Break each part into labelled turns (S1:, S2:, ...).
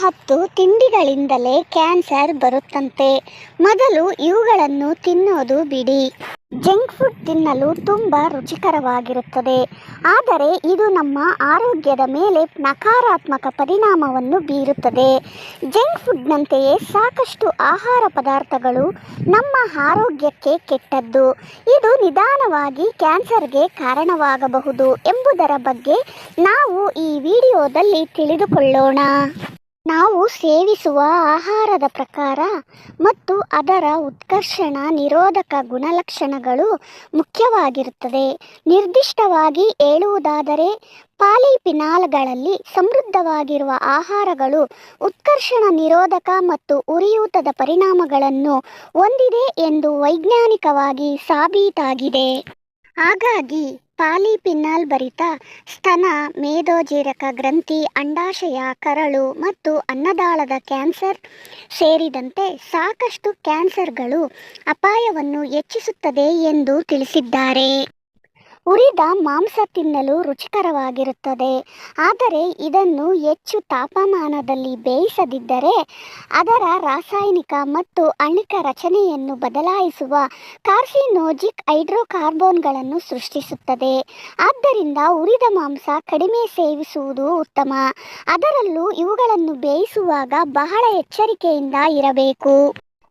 S1: 10 ತಿಂಡಿಗಳಿಂದಲೇ cancer ಬರುತ್ತಂತೆ. ಮೊದಲು ಇವುಗಳನ್ನು ತಿನ್ನೋದು ಬಿಡಿ. ಜಂಕ್ ಫುಡ್ ತಿನ್ನಲು ತುಂಬ ರುಚಿಕರವಾಗಿರುತ್ತದೆ, ಆದರೆ ಇದು ನಮ್ಮ ಆರೋಗ್ಯದ ಮೇಲೆ ನಕಾರಾತ್ಮಕ ಪರಿಣಾಮವನ್ನು ಬೀರುತ್ತದೆ. ಜಂಕ್ ಫುಡ್ನಂತೆಯೇ ಸಾಕಷ್ಟು ಆಹಾರ ಪದಾರ್ಥಗಳು ನಮ್ಮ ಆರೋಗ್ಯಕ್ಕೆ ಕೆಟ್ಟದ್ದು. ಇದು ನಿಧಾನವಾಗಿ ಕ್ಯಾನ್ಸರ್ಗೆ ಕಾರಣವಾಗಬಹುದು ಎಂಬುದರ ಬಗ್ಗೆ ನಾವು ಈ ವಿಡಿಯೋದಲ್ಲಿ ತಿಳಿದುಕೊಳ್ಳೋಣ. ನಾವು ಸೇವಿಸುವ ಆಹಾರದ ಪ್ರಕಾರ ಮತ್ತು ಅದರ ಉತ್ಕರ್ಷಣ ನಿರೋಧಕ ಗುಣಲಕ್ಷಣಗಳು ಮುಖ್ಯವಾಗಿರುತ್ತದೆ. ನಿರ್ದಿಷ್ಟವಾಗಿ ಹೇಳುವುದಾದರೆ, ಪಾಲಿಫಿನಾಲ್ಗಳಲ್ಲಿ ಸಮೃದ್ಧವಾಗಿರುವ ಆಹಾರಗಳು ಉತ್ಕರ್ಷಣ ನಿರೋಧಕ ಮತ್ತು ಉರಿಯೂತದ ಪರಿಣಾಮಗಳನ್ನು ಹೊಂದಿದೆ ಎಂದು ವೈಜ್ಞಾನಿಕವಾಗಿ ಸಾಬೀತಾಗಿದೆ. ಹಾಗಾಗಿ ಪಾಲಿಫಿನಾಲ್ ಭರಿತ ಸ್ತನ, ಮೇದೋಜೀರಕ ಗ್ರಂಥಿ, ಅಂಡಾಶಯ, ಕರಳು ಮತ್ತು ಅನ್ನನಾಳದ ಕ್ಯಾನ್ಸರ್ ಸೇರಿದಂತೆ ಸಾಕಷ್ಟು ಕ್ಯಾನ್ಸರ್ಗಳು ಅಪಾಯವನ್ನು ಹೆಚ್ಚಿಸುತ್ತದೆ ಎಂದು ತಿಳಿಸಿದ್ದಾರೆ. ಹುರಿದ ಮಾಂಸ ತಿನ್ನಲು ರುಚಿಕರವಾಗಿರುತ್ತದೆ, ಆದರೆ ಇದನ್ನು ಹೆಚ್ಚು ತಾಪಮಾನದಲ್ಲಿ ಬೇಯಿಸದಿದ್ದರೆ ಅದರ ರಾಸಾಯನಿಕ ಮತ್ತು ಆಣ್ವಿಕ ರಚನೆಯನ್ನು ಬದಲಾಯಿಸುವ ಕಾರ್ಸಿನೋಜಿಕ್ ಹೈಡ್ರೋಕಾರ್ಬೋನ್ಗಳನ್ನು ಸೃಷ್ಟಿಸುತ್ತದೆ. ಆದ್ದರಿಂದ ಹುರಿದ ಮಾಂಸ ಕಡಿಮೆ ಸೇವಿಸುವುದು ಉತ್ತಮ. ಅದರಲ್ಲೂ ಇವುಗಳನ್ನು ಬೇಯಿಸುವಾಗ ಬಹಳ ಎಚ್ಚರಿಕೆಯಿಂದ ಇರಬೇಕು.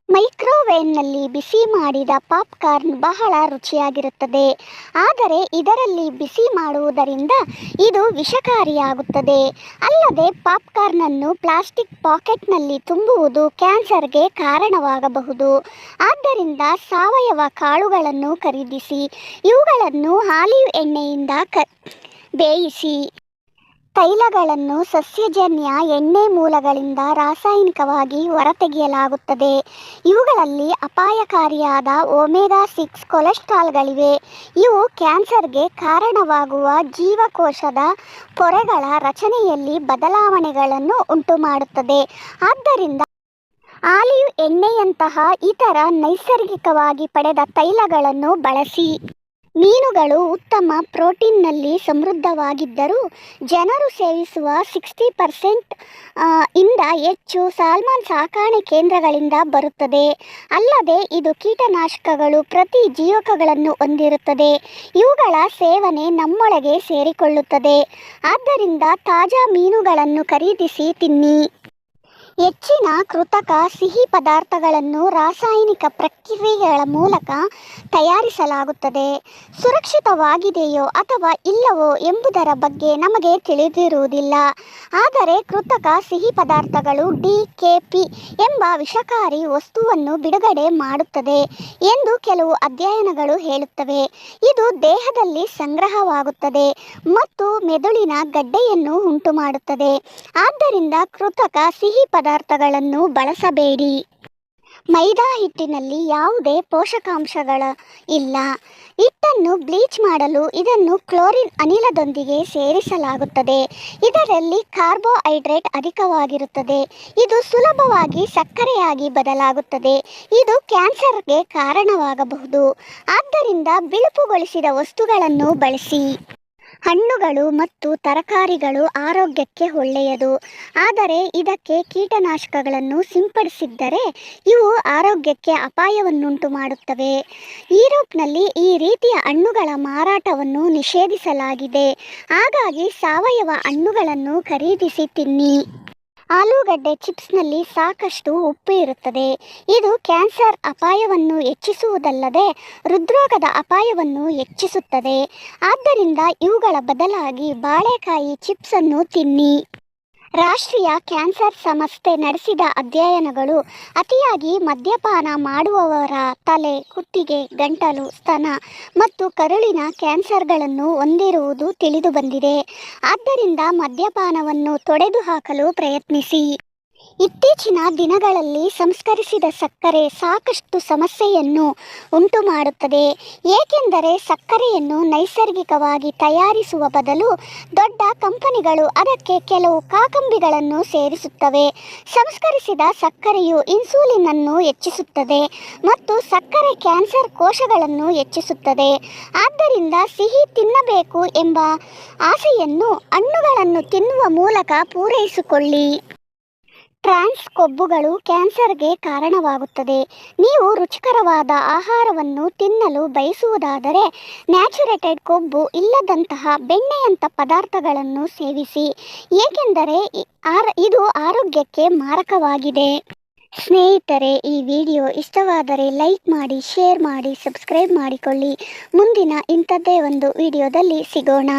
S1: ಮೈಕ್ರೋವೇವ್ನಲ್ಲಿ ಬಿಸಿ ಮಾಡಿದ ಪಾಪ್ಕಾರ್ನ್ ಬಹಳ ರುಚಿಯಾಗಿರುತ್ತದೆ, ಆದರೆ ಇದರಲ್ಲಿ ಬಿಸಿ ಮಾಡುವುದರಿಂದ ಇದು ವಿಷಕಾರಿಯಾಗುತ್ತದೆ. ಅಲ್ಲದೆ ಪಾಪ್ಕಾರ್ನನ್ನು ಪ್ಲಾಸ್ಟಿಕ್ ಪಾಕೆಟ್ನಲ್ಲಿ ತುಂಬುವುದು ಕ್ಯಾನ್ಸರ್ಗೆ ಕಾರಣವಾಗಬಹುದು. ಆದ್ದರಿಂದ ಸಾವಯವ ಕಾಳುಗಳನ್ನು ಖರೀದಿಸಿ ಇವುಗಳನ್ನು ಆಲಿವ್ ಎಣ್ಣೆಯಿಂದ ಬೇಯಿಸಿ. ತೈಲಗಳನ್ನು ಸಸ್ಯಜನ್ಯ ಎಣ್ಣೆ ಮೂಲಗಳಿಂದ ರಾಸಾಯನಿಕವಾಗಿ ಹೊರತೆಗೆಯಲಾಗುತ್ತದೆ. ಇವುಗಳಲ್ಲಿ ಅಪಾಯಕಾರಿಯಾದ ಒಮೆಗಾ 6 ಕೊಲೆಸ್ಟ್ರಾಲ್ಗಳಿವೆ. ಇವು ಕ್ಯಾನ್ಸರ್ಗೆ ಕಾರಣವಾಗುವ ಜೀವಕೋಶದ ಪೊರೆಗಳ ರಚನೆಯಲ್ಲಿ ಬದಲಾವಣೆಗಳನ್ನು ಉಂಟುಮಾಡುತ್ತದೆ. ಆದ್ದರಿಂದ ಆಲಿವ್ ಎಣ್ಣೆಯಂತಹ ಇತರ ನೈಸರ್ಗಿಕವಾಗಿ ಪಡೆದ ತೈಲಗಳನ್ನು ಬಳಸಿ. ಮೀನುಗಳು ಉತ್ತಮ ಪ್ರೋಟೀನ್ನಲ್ಲಿ ಸಮೃದ್ಧವಾಗಿದ್ದರೂ ಜನರು ಸೇವಿಸುವ 60% ಇಂದ ಹೆಚ್ಚು ಸಾಲ್ಮನ್ ಸಾಕಣೆ ಕೇಂದ್ರಗಳಿಂದ ಬರುತ್ತದೆ. ಅಲ್ಲದೆ ಇದು ಕೀಟನಾಶಕಗಳು ಪ್ರತಿಜೀವಕಗಳನ್ನು ಹೊಂದಿರುತ್ತದೆ. ಇವುಗಳ ಸೇವನೆ ನಮ್ಮೊಳಗೆ ಸೇರಿಕೊಳ್ಳುತ್ತದೆ. ಆದ್ದರಿಂದ ತಾಜಾ ಮೀನುಗಳನ್ನು ಖರೀದಿಸಿ ತಿನ್ನಿ. ಹೆಚ್ಚಿನ ಕೃತಕ ಸಿಹಿ ಪದಾರ್ಥಗಳನ್ನು ರಾಸಾಯನಿಕ ಪ್ರಕ್ರಿಯೆಗಳ ಮೂಲಕ ತಯಾರಿಸಲಾಗುತ್ತದೆ. ಸುರಕ್ಷಿತವಾಗಿದೆಯೋ ಅಥವಾ ಇಲ್ಲವೋ ಎಂಬುದರ ಬಗ್ಗೆ ನಮಗೆ ತಿಳಿದಿರುವುದಿಲ್ಲ. ಆದರೆ ಕೃತಕ ಸಿಹಿ ಪದಾರ್ಥಗಳು ಡಿಕೆಪಿ ಎಂಬ ವಿಷಕಾರಿ ವಸ್ತುವನ್ನು ಬಿಡುಗಡೆ ಮಾಡುತ್ತದೆ ಎಂದು ಕೆಲವು ಅಧ್ಯಯನಗಳು ಹೇಳುತ್ತವೆ. ಇದು ದೇಹದಲ್ಲಿ ಸಂಗ್ರಹವಾಗುತ್ತದೆ ಮತ್ತು ಮೆದುಳಿನ ಗಡ್ಡೆಯನ್ನು ಉಂಟುಮಾಡುತ್ತದೆ. ಆದ್ದರಿಂದ ಕೃತಕ ಸಿಹಿ ಪದಾರ್ಥಗಳನ್ನು ಬಳಸಬೇಡಿ. ಮೈದಾ ಹಿಟ್ಟಿನಲ್ಲಿ ಯಾವುದೇ ಪೋಷಕಾಂಶಗಳ ಇಲ್ಲ. ಹಿಟ್ಟನ್ನು ಬ್ಲೀಚ್ ಮಾಡಲು ಇದನ್ನು ಕ್ಲೋರಿನ್ ಅನಿಲದೊಂದಿಗೆ ಸೇರಿಸಲಾಗುತ್ತದೆ. ಇದರಲ್ಲಿ ಕಾರ್ಬೋಹೈಡ್ರೇಟ್ ಅಧಿಕವಾಗಿರುತ್ತದೆ. ಇದು ಸುಲಭವಾಗಿ ಸಕ್ಕರೆಯಾಗಿ ಬದಲಾಗುತ್ತದೆ. ಇದು ಕ್ಯಾನ್ಸರ್ಗೆ ಕಾರಣವಾಗಬಹುದು. ಆದ್ದರಿಂದ ಬಿಳುಪುಗೊಳಿಸಿದ ವಸ್ತುಗಳನ್ನು ಬಳಸಿ. ಹಣ್ಣುಗಳು ಮತ್ತು ತರಕಾರಿಗಳು ಆರೋಗ್ಯಕ್ಕೆ ಒಳ್ಳೆಯದು, ಆದರೆ ಇದಕ್ಕೆ ಕೀಟನಾಶಕಗಳನ್ನು ಸಿಂಪಡಿಸಿದ್ದರೆ ಇವು ಆರೋಗ್ಯಕ್ಕೆ ಅಪಾಯವನ್ನುಂಟು ಮಾಡುತ್ತವೆ. ಯುರೋಪ್ನಲ್ಲಿ ಈ ರೀತಿಯ ಹಣ್ಣುಗಳ ಮಾರಾಟವನ್ನು ನಿಷೇಧಿಸಲಾಗಿದೆ. ಹಾಗಾಗಿ ಸಾವಯವ ಹಣ್ಣುಗಳನ್ನು ಖರೀದಿಸಿ ತಿನ್ನಿ. ಆಲೂಗಡ್ಡೆ ಚಿಪ್ಸ್ನಲ್ಲಿ ಸಾಕಷ್ಟು ಉಪ್ಪು ಇರುತ್ತದೆ. ಇದು ಕ್ಯಾನ್ಸರ್ ಅಪಾಯವನ್ನು ಹೆಚ್ಚಿಸುವುದಲ್ಲದೆ ಹೃದ್ರೋಗದ ಅಪಾಯವನ್ನು ಹೆಚ್ಚಿಸುತ್ತದೆ. ಆದ್ದರಿಂದ ಇವುಗಳ ಬದಲಾಗಿ ಬಾಳೆಕಾಯಿ ಚಿಪ್ಸ್ ಅನ್ನು ತಿನ್ನಿ. ರಾಷ್ಟ್ರೀಯ ಕ್ಯಾನ್ಸರ್ ಸಂಸ್ಥೆ ನಡೆಸಿದ ಅಧ್ಯಯನಗಳು ಅತಿಯಾಗಿ ಮದ್ಯಪಾನ ಮಾಡುವವರ ತಲೆ, ಕುತ್ತಿಗೆ, ಗಂಟಲು, ಸ್ತನ ಮತ್ತು ಕರುಳಿನ ಕ್ಯಾನ್ಸರ್ಗಳನ್ನು ಹೊಂದಿರುವುದು ತಿಳಿದುಬಂದಿದೆ. ಆದ್ದರಿಂದ ಮದ್ಯಪಾನವನ್ನು ತೊಡೆದುಹಾಕಲು ಪ್ರಯತ್ನಿಸಿ. ಇತ್ತೀಚಿನ ದಿನಗಳಲ್ಲಿ ಸಂಸ್ಕರಿಸಿದ ಸಕ್ಕರೆ ಸಾಕಷ್ಟು ಸಮಸ್ಯೆಯನ್ನು ಉಂಟುಮಾಡುತ್ತದೆ, ಏಕೆಂದರೆ ಸಕ್ಕರೆಯನ್ನು ನೈಸರ್ಗಿಕವಾಗಿ ತಯಾರಿಸುವ ಬದಲು ದೊಡ್ಡ ಕಂಪನಿಗಳು ಅದಕ್ಕೆ ಕೆಲವು ಕಾಕಂಬಿಗಳನ್ನು ಸೇರಿಸುತ್ತವೆ. ಸಂಸ್ಕರಿಸಿದ ಸಕ್ಕರೆಯು ಇನ್ಸುಲಿನ್ ಅನ್ನು ಹೆಚ್ಚಿಸುತ್ತದೆ ಮತ್ತು ಸಕ್ಕರೆ ಕ್ಯಾನ್ಸರ್ ಕೋಶಗಳನ್ನು ಹೆಚ್ಚಿಸುತ್ತದೆ. ಆದ್ದರಿಂದ ಸಿಹಿ ತಿನ್ನಬೇಕು ಎಂಬ ಆಸೆಯನ್ನು ಹಣ್ಣುಗಳನ್ನು ತಿನ್ನುವ ಮೂಲಕ ಪೂರೈಸಿಕೊಳ್ಳಿ. ಟ್ರಾನ್ಸ್ ಕೊಬ್ಬುಗಳು ಕ್ಯಾನ್ಸರ್ಗೆ ಕಾರಣವಾಗುತ್ತದೆ. ನೀವು ರುಚಿಕರವಾದ ಆಹಾರವನ್ನು ತಿನ್ನಲು ಬಯಸುವುದಾದರೆ ನ್ಯಾಚುರೇಟೆಡ್ ಕೊಬ್ಬು ಇಲ್ಲದಂತಹ ಬೆಣ್ಣೆಯಂಥ ಪದಾರ್ಥಗಳನ್ನು ಸೇವಿಸಿ, ಏಕೆಂದರೆ ಇದು ಆರೋಗ್ಯಕ್ಕೆ ಮಾರಕವಾಗಿದೆ. ಸ್ನೇಹಿತರೆ, ಈ ವಿಡಿಯೋ ಇಷ್ಟವಾದರೆ ಲೈಕ್ ಮಾಡಿ, ಶೇರ್ ಮಾಡಿ, ಸಬ್ಸ್ಕ್ರೈಬ್ ಮಾಡಿಕೊಳ್ಳಿ. ಮುಂದಿನ ಇಂಥದ್ದೇ ಒಂದು ವಿಡಿಯೋದಲ್ಲಿ ಸಿಗೋಣ.